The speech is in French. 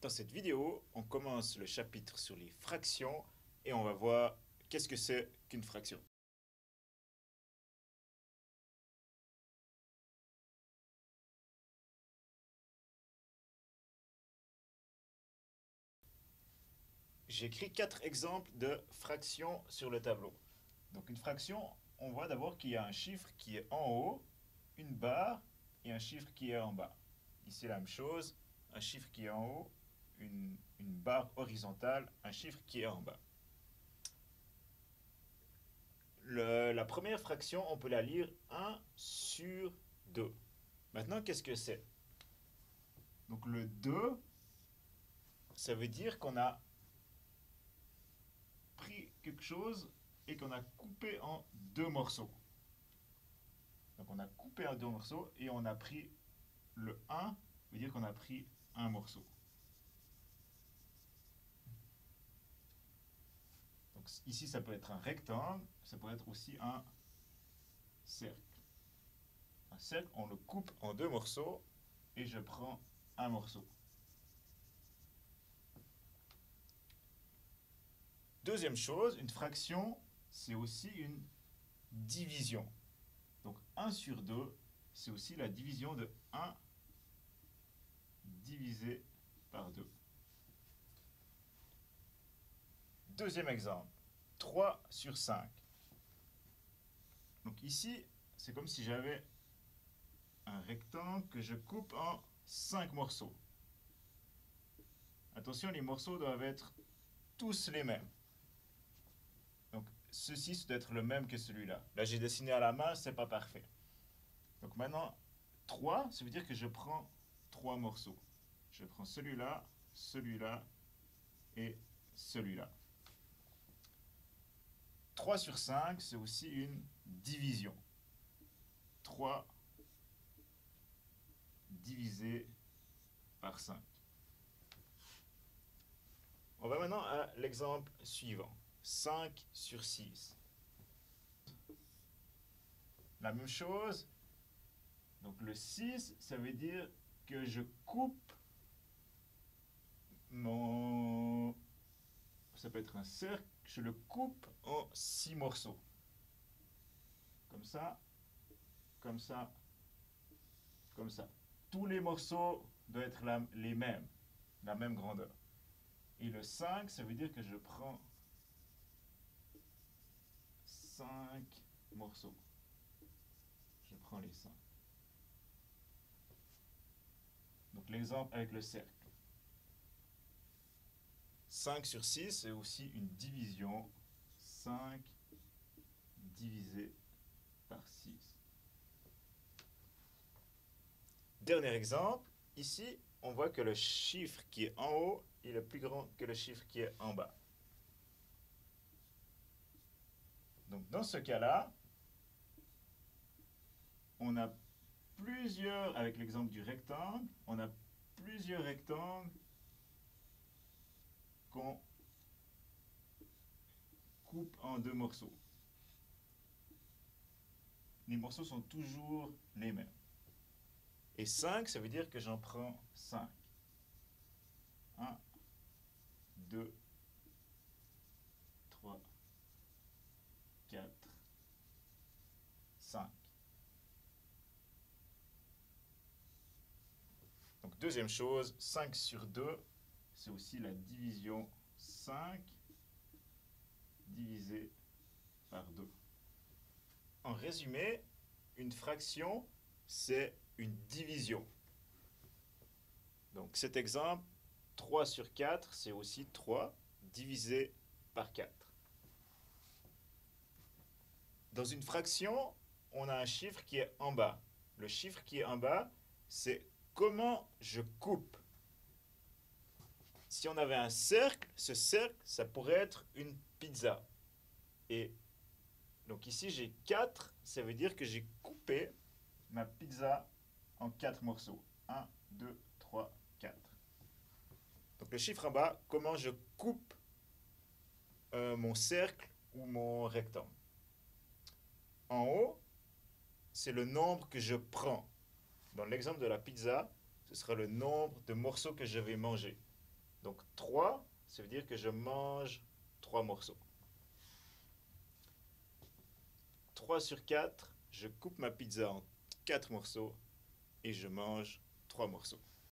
Dans cette vidéo, on commence le chapitre sur les fractions et on va voir qu'est-ce que c'est qu'une fraction. J'écris 4 exemples de fractions sur le tableau. Donc une fraction, on voit d'abord qu'il y a un chiffre qui est en haut, une barre et un chiffre qui est en bas. Ici la même chose, un chiffre qui est en haut, une barre horizontale, un chiffre qui est en bas. La première fraction, on peut la lire 1 sur 2. Maintenant, qu'est-ce que c'est? Donc le 2, ça veut dire qu'on a pris quelque chose et qu'on a coupé en deux morceaux. Donc on a coupé en deux morceaux et on a pris le 1, veut dire qu'on a pris un morceau. Donc ici, ça peut être un rectangle, ça peut être aussi un cercle. Un cercle, on le coupe en deux morceaux et je prends un morceau. Deuxième chose, une fraction, c'est aussi une division. Donc 1 sur 2, c'est aussi la division de 1 divisé par 2. Deuxième exemple, 3 sur 5. Donc ici, c'est comme si j'avais un rectangle que je coupe en 5 morceaux. Attention, les morceaux doivent être tous les mêmes. Donc ceci doit être le même que celui-là. Là, j'ai dessiné à la main, c'est pas parfait. Donc maintenant, 3, ça veut dire que je prends 3 morceaux. Je prends celui-là, celui-là et celui-là. 3 sur 5, c'est aussi une division. 3 divisé par 5. On va maintenant à l'exemple suivant. 5 sur 6. La même chose. Donc le 6, ça veut dire que je coupe mon... Ça peut être un cercle, je le coupe en 6 morceaux. Comme ça, comme ça, comme ça. Tous les morceaux doivent être les mêmes, la même grandeur. Et le 5, ça veut dire que je prends 5 morceaux. Je prends les 5. Donc l'exemple avec le cercle. 5 sur 6, c'est aussi une division. 5 divisé par 6. Dernier exemple, ici, on voit que le chiffre qui est en haut est le plus grand que le chiffre qui est en bas. Donc dans ce cas-là, on a plusieurs, avec l'exemple du rectangle, on a plusieurs rectangles qu'on coupe en deux morceaux. Les morceaux sont toujours les mêmes. Et 5, ça veut dire que j'en prends 5. 1, 2, 3, 4, 5. Donc deuxième chose, 5 sur 2, c'est aussi la division 5 divisé par 2. En résumé, une fraction, c'est une division. Donc cet exemple, 3 sur 4, c'est aussi 3 divisé par 4. Dans une fraction, on a un chiffre qui est en bas. Le chiffre qui est en bas, c'est comment je coupe. Si on avait un cercle, ce cercle, ça pourrait être une pizza. Et donc ici, j'ai 4, ça veut dire que j'ai coupé ma pizza en 4 morceaux. 1, 2, 3, 4. Donc le chiffre en bas, comment je coupe mon cercle ou mon rectangle. En haut, c'est le nombre que je prends. Dans l'exemple de la pizza, ce sera le nombre de morceaux que je vais manger. Donc 3, ça veut dire que je mange 3 morceaux. 3 sur 4, je coupe ma pizza en 4 morceaux et je mange 3 morceaux.